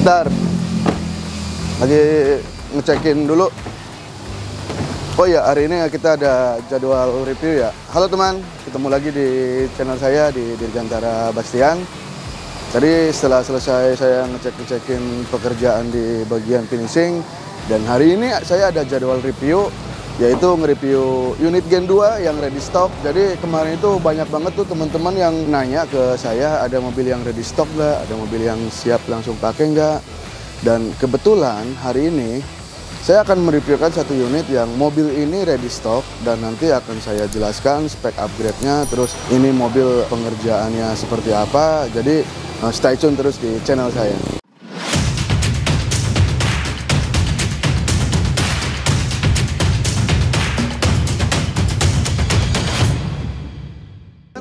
Bentar, lagi ngecekin dulu. Oh iya, hari ini kita ada jadwal review ya. Halo teman, ketemu lagi di channel saya di Dirgantara Bastian. Tadi setelah selesai saya ngecekin pekerjaan di bagian finishing, dan hari ini saya ada jadwal review, yaitu nge-review unit Gen 2 yang ready stock. Jadi kemarin itu banyak banget tuh teman-teman yang nanya ke saya, ada mobil yang ready stock nggak, ada mobil yang siap langsung pakai nggak. Dan kebetulan hari ini saya akan mereviewkan satu unit yang mobil ini ready stock, dan nanti akan saya jelaskan spek upgrade-nya, terus ini mobil pengerjaannya seperti apa. Jadi stay tune terus di channel saya.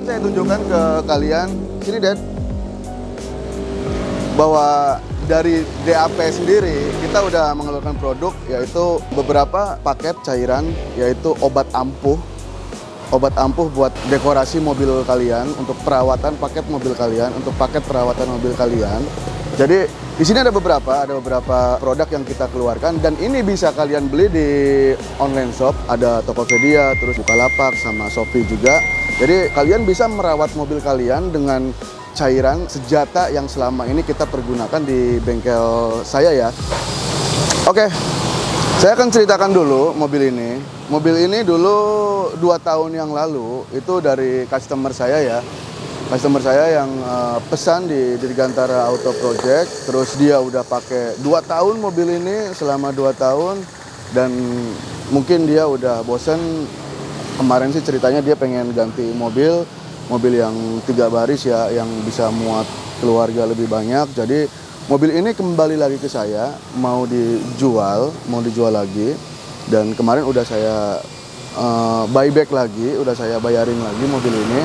Saya tunjukkan ke kalian, sini Dad, bahwa dari DAP sendiri kita udah mengeluarkan produk, yaitu beberapa paket cairan, yaitu obat ampuh buat dekorasi mobil kalian, untuk perawatan paket mobil kalian, untuk paket perawatan mobil kalian. Jadi di sini ada beberapa produk yang kita keluarkan, dan ini bisa kalian beli di online shop, ada Tokopedia, terus Bukalapak, sama Shopee juga. Jadi kalian bisa merawat mobil kalian dengan cairan senjata yang selama ini kita pergunakan di bengkel saya ya. Oke, saya akan ceritakan dulu mobil ini. Mobil ini dulu 2 tahun yang lalu itu dari customer saya ya. Customer saya yang pesan di Dirgantara Auto Project. Terus dia udah pakai 2 tahun mobil ini, selama 2 tahun. Dan mungkin dia udah bosen. Kemarin sih ceritanya dia pengen ganti mobil yang 3 baris ya, yang bisa muat keluarga lebih banyak. Jadi mobil ini kembali lagi ke saya, mau dijual lagi. Dan kemarin udah saya buyback lagi, udah saya bayarin lagi mobil ini.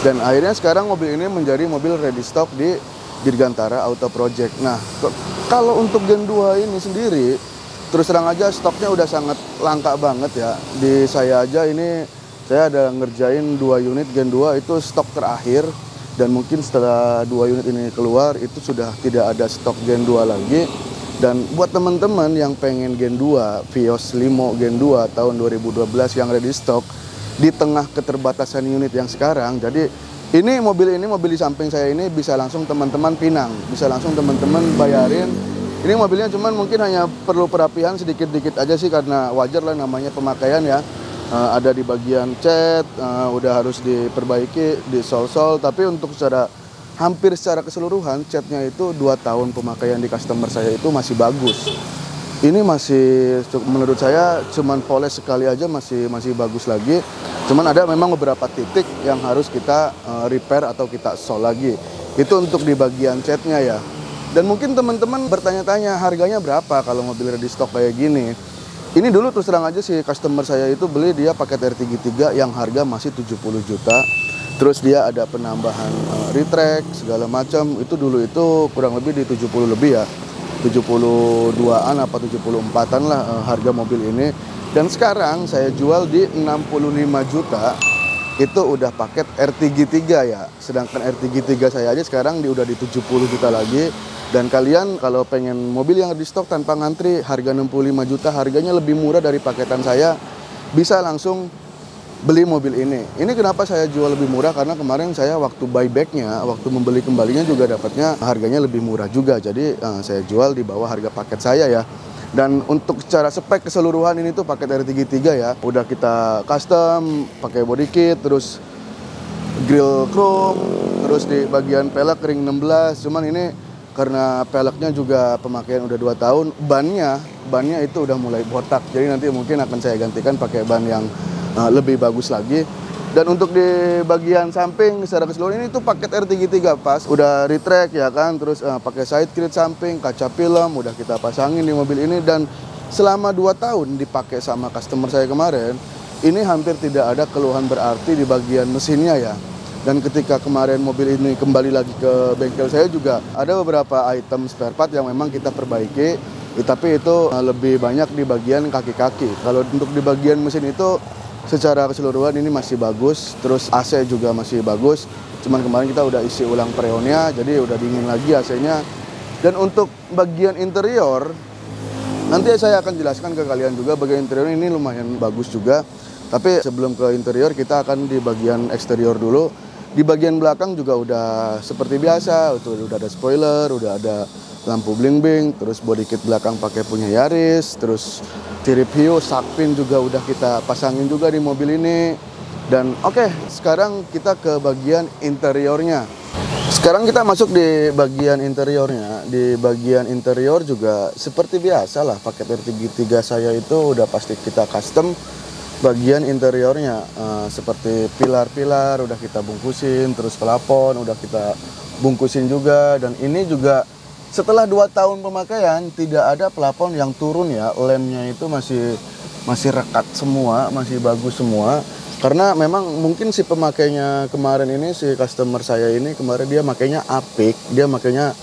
Dan akhirnya sekarang mobil ini menjadi mobil ready stock di Dirgantara Auto Project. Nah, kalau untuk Gen 2 ini sendiri, terus terang aja stoknya udah sangat langka banget ya. Di saya aja ini, saya ada ngerjain 2 unit Gen 2 itu stok terakhir. Dan mungkin setelah 2 unit ini keluar, itu sudah tidak ada stok Gen 2 lagi. Dan buat teman-teman yang pengen Gen 2, Vios Limo Gen 2 tahun 2012 yang ready stock, di tengah keterbatasan unit yang sekarang, jadi ini mobil di samping saya ini bisa langsung teman-teman pinang, bisa langsung teman-teman bayarin. Ini mobilnya cuman mungkin hanya perlu perapian sedikit-dikit aja sih, karena wajar lah namanya pemakaian ya. Ada di bagian cat, udah harus diperbaiki, disol-sol, tapi untuk hampir secara keseluruhan catnya itu 2 tahun pemakaian di customer saya itu masih bagus. Ini masih, menurut saya, cuman poles sekali aja masih bagus lagi. Cuman ada memang beberapa titik yang harus kita repair atau kita sol lagi. Itu untuk di bagian catnya ya. Dan mungkin teman-teman bertanya-tanya harganya berapa kalau mobil ready stock kayak gini. Ini dulu terus terang aja sih, customer saya itu beli dia paket R33 yang harga masih 70 juta. Terus dia ada penambahan retract segala macam, itu dulu itu kurang lebih di 70 lebih ya. 72-an apa 74-an lah harga mobil ini. Dan sekarang saya jual di 65 juta. Itu udah paket R33 ya. Sedangkan R33 saya aja sekarang udah di 70 juta lagi. Dan kalian kalau pengen mobil yang di stok tanpa ngantri, harga 65 juta, harganya lebih murah dari paketan saya, bisa langsung beli mobil ini. Ini kenapa saya jual lebih murah, karena kemarin saya waktu buybacknya, waktu membeli kembalinya juga dapatnya harganya lebih murah juga. Jadi saya jual di bawah harga paket saya ya. Dan untuk secara spek keseluruhan ini tuh paket R33 ya, udah kita custom, pakai body kit, terus grill chrome, terus di bagian pelek ring 16. Cuman ini karena peleknya juga pemakaian udah 2 tahun, bannya itu udah mulai botak. Jadi nanti mungkin akan saya gantikan pakai ban yang lebih bagus lagi. Dan untuk di bagian samping secara keseluruhan ini tuh paket R33 pas, udah retract ya kan, terus pakai side kit samping, kaca film udah kita pasangin di mobil ini. Dan selama 2 tahun dipakai sama customer saya kemarin, ini hampir tidak ada keluhan berarti di bagian mesinnya ya. Dan ketika kemarin mobil ini kembali lagi ke bengkel saya juga ada beberapa item spare part yang memang kita perbaiki, tapi itu lebih banyak di bagian kaki-kaki. Kalau untuk di bagian mesin itu secara keseluruhan ini masih bagus, terus AC juga masih bagus. Cuman kemarin kita udah isi ulang freonnya, jadi udah dingin lagi AC-nya. Dan untuk bagian interior, nanti saya akan jelaskan ke kalian juga. Bagian interior ini lumayan bagus juga. Tapi sebelum ke interior, kita akan di bagian eksterior dulu. Di bagian belakang juga udah seperti biasa, udah ada spoiler, udah ada lampu bling-bling, terus body kit belakang pakai punya Yaris, terus tirip hiu, sakpin juga udah kita pasangin juga di mobil ini. Dan oke, sekarang kita ke bagian interiornya. Sekarang kita masuk di bagian interiornya. Di bagian interior juga seperti biasa lah, paket R33 saya itu udah pasti kita custom. Bagian interiornya seperti pilar-pilar udah kita bungkusin, terus pelapon udah kita bungkusin juga. Dan ini juga setelah 2 tahun pemakaian tidak ada pelapon yang turun ya. Lemnya itu masih rekat semua, masih bagus semua. Karena memang mungkin si pemakainya kemarin ini, si customer saya ini kemarin dia makainya apik, dia makainya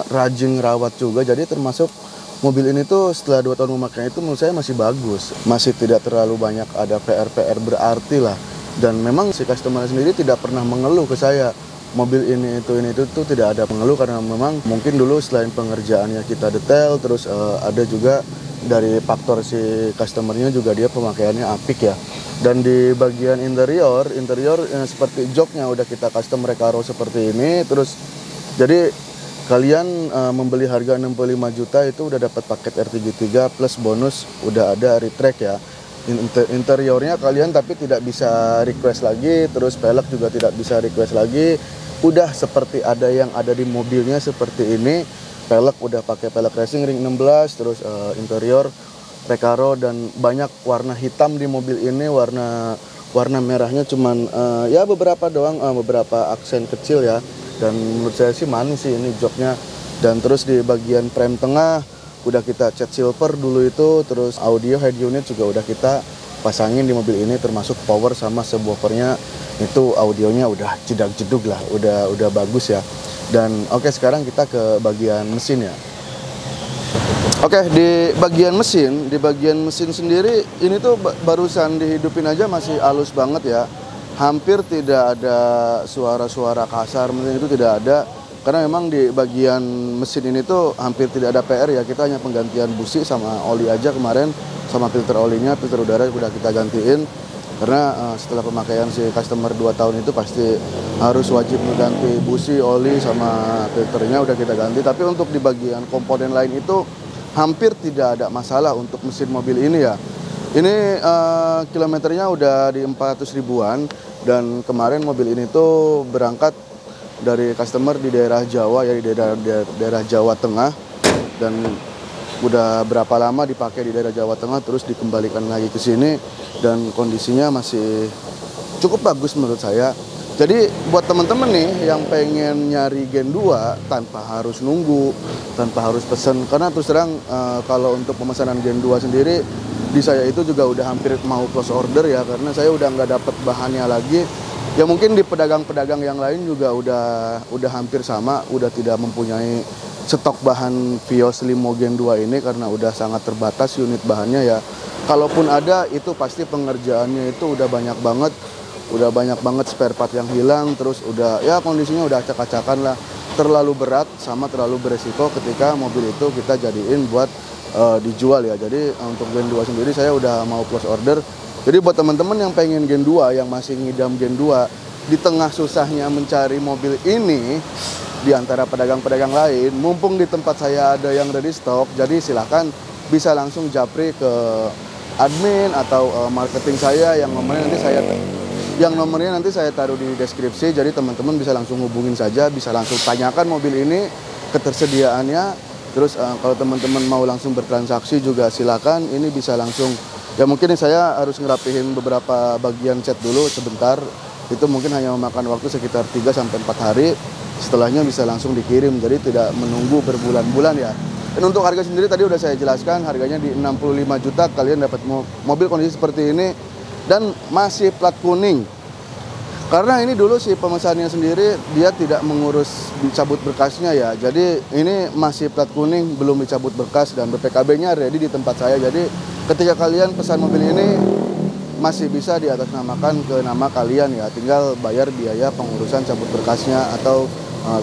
rajin rawat juga. Jadi termasuk mobil ini tuh setelah 2 tahun memakainya itu menurut saya masih bagus. Masih tidak terlalu banyak ada PR-PR berarti lah. Dan memang si customer sendiri tidak pernah mengeluh ke saya. Mobil ini itu tuh tidak ada mengeluh karena memang mungkin dulu selain pengerjaannya kita detail, terus ada juga dari faktor si customernya juga dia pemakaiannya apik ya. Dan di bagian interior seperti joknya udah kita custom Recaro seperti ini. Terus jadi kalian membeli harga 65 juta itu udah dapat paket R33 plus bonus udah ada retract ya. Interiornya kalian tapi tidak bisa request lagi, terus pelek juga tidak bisa request lagi. Udah seperti ada yang ada di mobilnya seperti ini. Pelek udah pakai pelek racing ring 16, terus interior Recaro dan banyak warna hitam di mobil ini, warna merahnya cuman ya beberapa doang, beberapa aksen kecil ya. Dan menurut saya sih manis sih ini joknya. Dan terus di bagian frame tengah udah kita cat silver dulu itu, terus audio head unit juga udah kita pasangin di mobil ini, termasuk power sama subwoofernya itu audionya udah jedag-jedug lah, udah bagus ya. Dan oke, sekarang kita ke bagian mesin ya. Oke, di bagian mesin sendiri ini tuh barusan dihidupin aja masih halus banget ya. Hampir tidak ada suara-suara kasar, mesin itu tidak ada. Karena memang di bagian mesin ini tuh hampir tidak ada PR ya. Kita hanya penggantian busi sama oli aja kemarin, sama filter olinya, filter udara udah kita gantiin. Karena setelah pemakaian si customer 2 tahun itu pasti harus wajib mengganti busi, oli, sama filternya udah kita ganti. Tapi untuk di bagian komponen lain itu hampir tidak ada masalah untuk mesin mobil ini ya. Ini kilometernya udah di 400 ribuan. Dan kemarin mobil ini tuh berangkat dari customer di daerah Jawa ya, di daerah Jawa Tengah. Dan udah berapa lama dipakai di daerah Jawa Tengah, terus dikembalikan lagi ke sini. Dan kondisinya masih cukup bagus menurut saya. Jadi buat teman-teman nih yang pengen nyari Gen 2 tanpa harus nunggu, tanpa harus pesen. Karena terus terang kalau untuk pemesanan Gen 2 sendiri di saya itu juga udah hampir mau close order ya. Karena saya udah nggak dapet bahannya lagi. Ya mungkin di pedagang-pedagang yang lain juga udah hampir sama, udah tidak mempunyai stok bahan Vios Limo Gen 2 ini karena udah sangat terbatas unit bahannya ya. Kalaupun ada itu pasti pengerjaannya itu udah banyak banget spare part yang hilang, terus udah ya kondisinya udah acak-acakan lah. Terlalu berat sama terlalu beresiko ketika mobil itu kita jadiin buat dijual ya. Jadi untuk Gen 2 sendiri saya udah mau close order. Jadi buat teman-teman yang pengen Gen 2, yang masih ngidam Gen 2, di tengah susahnya mencari mobil ini di antara pedagang-pedagang lain, mumpung di tempat saya ada yang ready stock, jadi silahkan bisa langsung japri ke admin atau marketing saya yang nomornya nanti saya taruh di deskripsi. Jadi teman-teman bisa langsung hubungin saja, bisa langsung tanyakan mobil ini ketersediaannya. Terus kalau teman-teman mau langsung bertransaksi juga silakan. Ini bisa langsung, ya mungkin saya harus ngerapihin beberapa bagian cat dulu sebentar. Itu mungkin hanya memakan waktu sekitar 3-4 hari. Setelahnya bisa langsung dikirim, jadi tidak menunggu berbulan-bulan ya. Dan untuk harga sendiri tadi udah saya jelaskan, harganya di 65 juta kalian dapat mobil kondisi seperti ini dan masih plat kuning. Karena ini dulu si pemesannya sendiri dia tidak mengurus dicabut berkasnya ya. Jadi ini masih plat kuning, belum dicabut berkas dan BPKB-nya ready di tempat saya. Jadi ketika kalian pesan mobil ini masih bisa diatasnamakan ke nama kalian ya. Tinggal bayar biaya pengurusan cabut berkasnya atau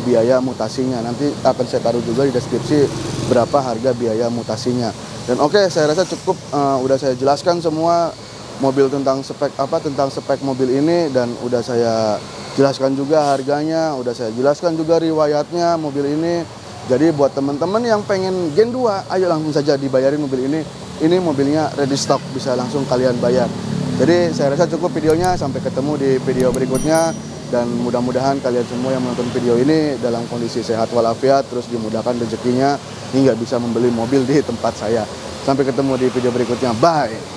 biaya mutasinya. Nanti akan saya taruh juga di deskripsi berapa harga biaya mutasinya. Dan oke, saya rasa cukup, udah saya jelaskan semua mobil tentang spek mobil ini, dan udah saya jelaskan juga harganya, udah saya jelaskan juga riwayatnya mobil ini. Jadi buat teman-teman yang pengen Gen 2, ayo langsung saja dibayarin mobil ini. Ini mobilnya ready stock, bisa langsung kalian bayar. Jadi saya rasa cukup videonya, sampai ketemu di video berikutnya. Dan mudah-mudahan kalian semua yang menonton video ini dalam kondisi sehat walafiat, terus dimudahkan rezekinya hingga bisa membeli mobil di tempat saya. Sampai ketemu di video berikutnya, bye!